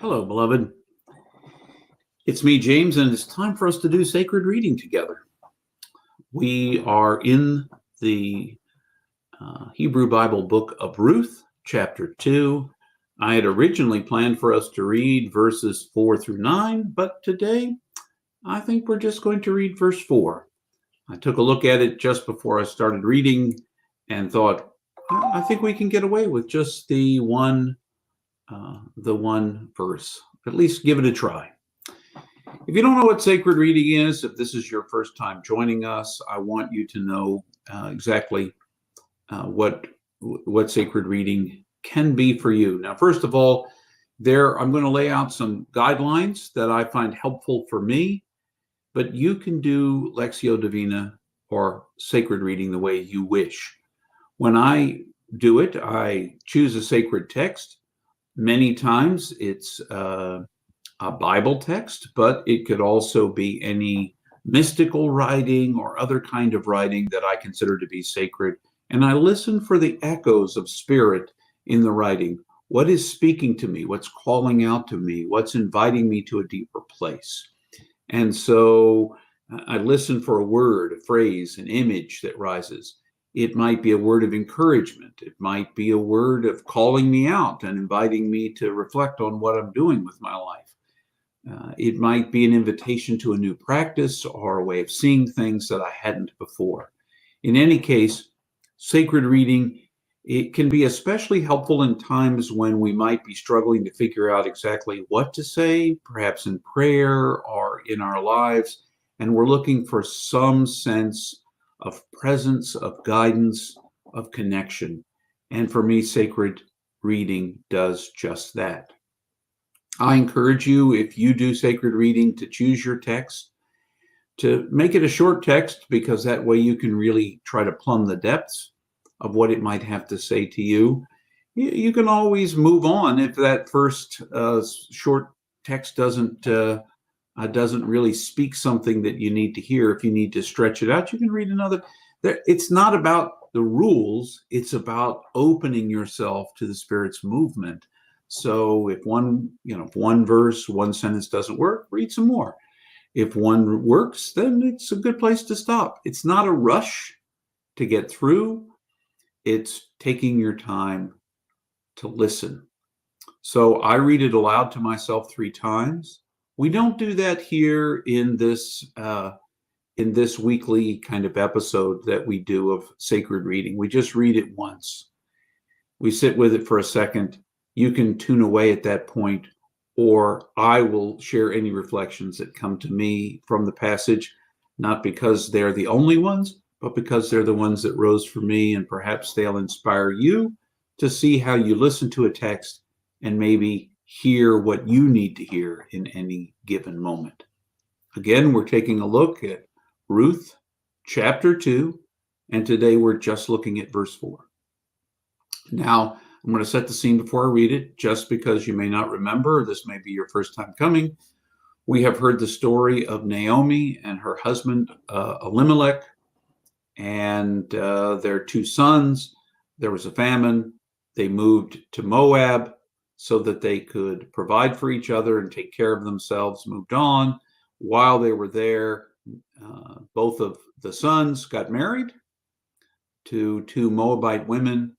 Hello, beloved. It's me, James, and it's time for us to do sacred reading together. We are in the Hebrew Bible book of Ruth, chapter 2. I had originally planned for us to read verses 4 through 9, but today I think we're just going to read verse 4. I took a look at it just before I started reading and thought, I think we can get away with just the one verse. At least give it a try. If you don't know what sacred reading is, if this is your first time joining us, I want you to know exactly what sacred reading can be for you. Now, first of all, I'm going to lay out some guidelines that I find helpful for me, but you can do Lectio Divina or sacred reading the way you wish. When I do it, I choose a sacred text. Many times it's a Bible text, but it could also be any mystical writing or other kind of writing that I consider to be sacred. And I listen for the echoes of spirit in the writing. What is speaking to me? What's calling out to me? What's inviting me to a deeper place? And so I listen for a word, a phrase, an image that rises. It might be a word of encouragement. It might be a word of calling me out and inviting me to reflect on what I'm doing with my life. It might be an invitation to a new practice or a way of seeing things that I hadn't before. In any case, sacred reading, it can be especially helpful in times when we might be struggling to figure out exactly what to say, perhaps in prayer or in our lives, and we're looking for some sense of presence, of guidance, of connection. And for me, sacred reading does just that. I encourage you, if you do sacred reading, to choose your text, to make it a short text, because that way you can really try to plumb the depths of what it might have to say to you. You can always move on if that first short text doesn't really speak something that you need to hear. If you need to stretch it out, you can read another. It's not about the rules. It's about opening yourself to the Spirit's movement. So if one verse, one sentence doesn't work, read some more. If one works, then it's a good place to stop. It's not a rush to get through. It's taking your time to listen. So I read it aloud to myself 3 times. We don't do that here in this weekly kind of episode that we do of sacred reading. We just read it once. We sit with it for a second. You can tune away at that point, or I will share any reflections that come to me from the passage, not because they're the only ones, but because they're the ones that rose for me, and perhaps they'll inspire you to see how you listen to a text and maybe hear what you need to hear in any given moment. Again, we're taking a look at Ruth chapter 2, and today we're just looking at verse 4. Now, I'm going to set the scene before I read it, just because you may not remember, this may be your first time coming. We have heard the story of Naomi and her husband, Elimelech, and their 2 sons. There was a famine. They moved to Moab so that they could provide for each other and take care of themselves, moved on. While they were there, both of the sons got married to 2 Moabite women.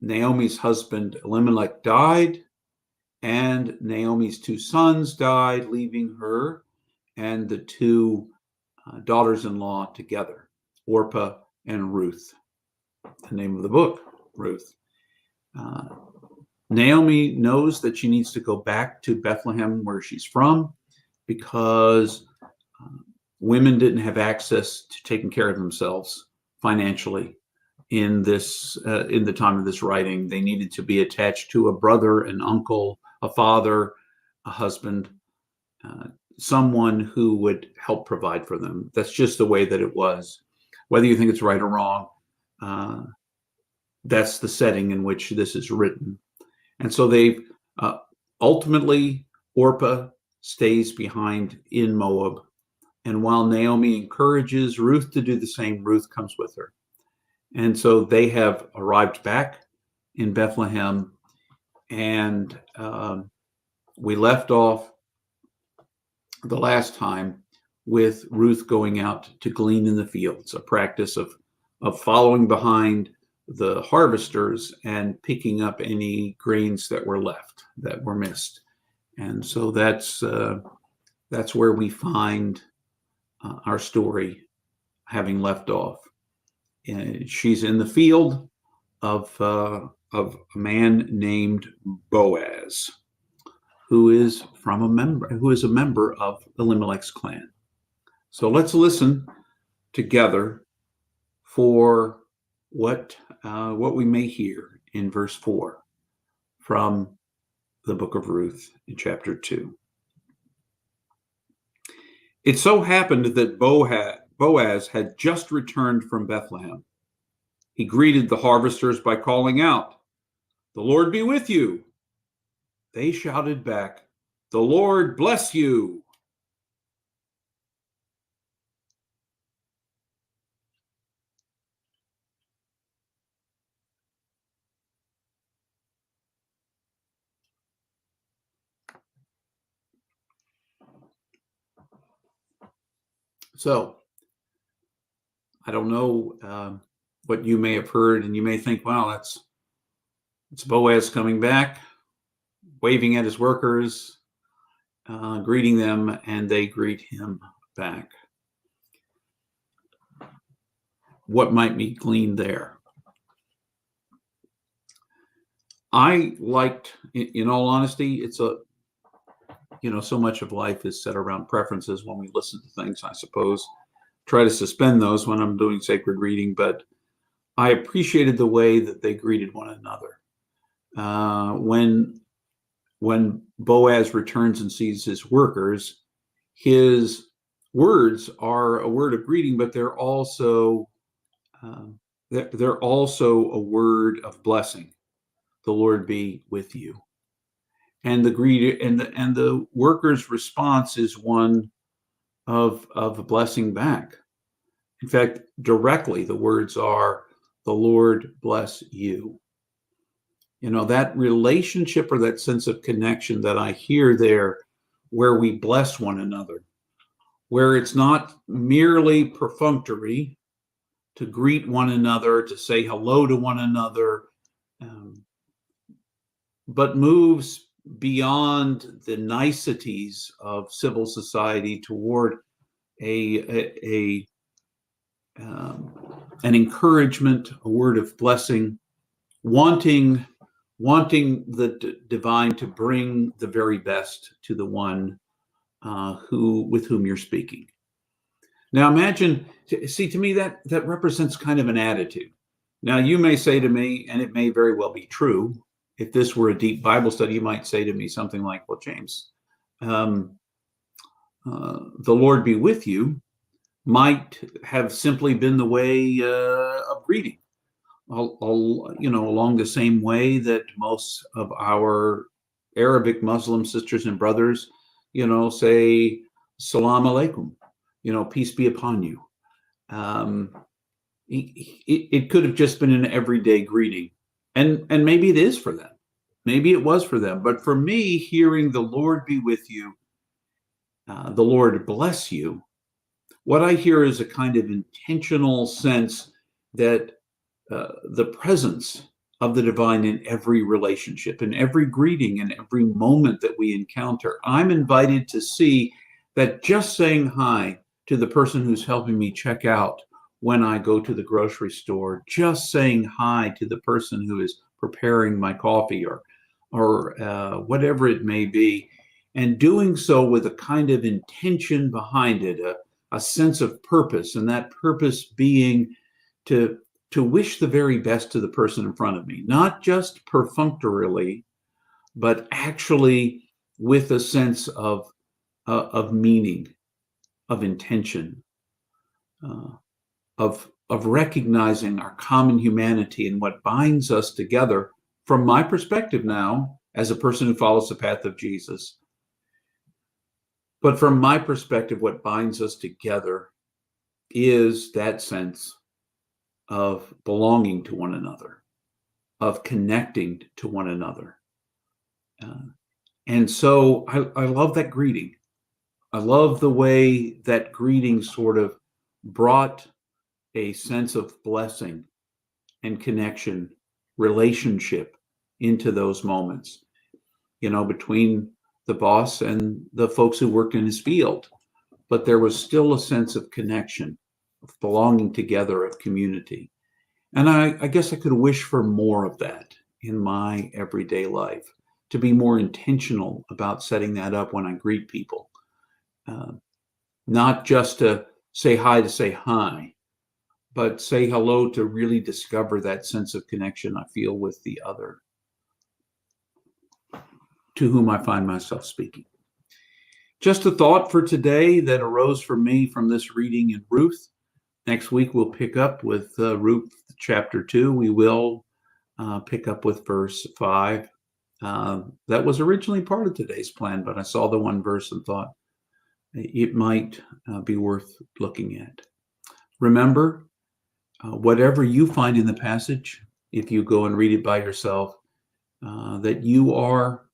Naomi's husband, Elimelech, died, and Naomi's 2 sons died, leaving her and the 2 daughters-in-law together, Orpah and Ruth. The name of the book, Ruth. Naomi knows that she needs to go back to Bethlehem, where she's from, because women didn't have access to taking care of themselves financially in the time of this writing. They needed to be attached to a brother, an uncle, a father, a husband, someone who would help provide for them. That's just the way that it was. Whether you think it's right or wrong, that's the setting in which this is written. And so they ultimately, Orpah stays behind in Moab. And while Naomi encourages Ruth to do the same, Ruth comes with her. And so they have arrived back in Bethlehem, And we left off the last time with Ruth going out to glean in the fields, a practice of following behind the harvesters and picking up any grains that were left, that were missed. And so that's where we find our story having left off. And she's in the field of a man named Boaz, who is a member of Elimelech's clan. So let's listen together for what we may hear in verse 4 from the book of Ruth in chapter 2. It so happened that Boaz had just returned from Bethlehem. He greeted the harvesters by calling out, "The Lord be with you." They shouted back, "The Lord bless you." So, I don't know what you may have heard, and you may think, "Wow, it's Boaz coming back, waving at his workers, greeting them, and they greet him back." What might be gleaned there? I liked, in all honesty, it's so much of life is set around preferences when we listen to things, I suppose. Try to suspend those when I'm doing sacred reading, but I appreciated the way that they greeted one another. When Boaz returns and sees his workers, his words are a word of greeting, but they're also a word of blessing. The Lord be with you. And the worker's response is one of a blessing back. In fact, directly, the words are, "The Lord bless you." That relationship or that sense of connection that I hear there, where we bless one another, where it's not merely perfunctory to greet one another, to say hello to one another, but moves beyond the niceties of civil society toward an encouragement, a word of blessing, wanting the divine to bring the very best to the one with whom you're speaking. Now imagine, see, to me that represents kind of an attitude. Now you may say to me, and it may very well be true, if this were a deep Bible study, you might say to me something like, "Well, James, the Lord be with you," might have simply been the way of greeting, along the same way that most of our Arabic Muslim sisters and brothers, say "Salam alaikum," peace be upon you. It could have just been an everyday greeting, and maybe it is for them. Maybe it was for them, but for me, hearing "the Lord be with you," "the Lord bless you," what I hear is a kind of intentional sense that the presence of the divine in every relationship, in every greeting, in every moment that we encounter. I'm invited to see that just saying hi to the person who's helping me check out when I go to the grocery store, just saying hi to the person who is preparing my coffee or whatever it may be, and doing so with a kind of intention behind it, a sense of purpose, and that purpose being to wish the very best to the person in front of me, not just perfunctorily, but actually with a sense of meaning, of intention, of recognizing our common humanity and what binds us together. From my perspective now, as a person who follows the path of Jesus, but from my perspective, what binds us together is that sense of belonging to one another, of connecting to one another, And so I love that greeting. I love the way that greeting sort of brought a sense of blessing and connection, relationship into those moments, between the boss and the folks who worked in his field. But there was still a sense of connection, of belonging together, of community. And I guess I could wish for more of that in my everyday life, to be more intentional about setting that up when I greet people. Not just to say hi, but say hello to really discover that sense of connection I feel with the other to whom I find myself speaking. Just a thought for today that arose for me from this reading in Ruth. Next week, we'll pick up with Ruth chapter 2. We will pick up with verse 5. That was originally part of today's plan, but I saw the one verse and thought it might be worth looking at. Remember, whatever you find in the passage, if you go and read it by yourself, that you are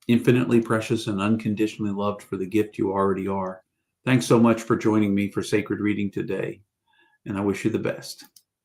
infinitely precious and unconditionally loved for the gift you already are. Thanks so much for joining me for Sacred Reading today, and I wish you the best.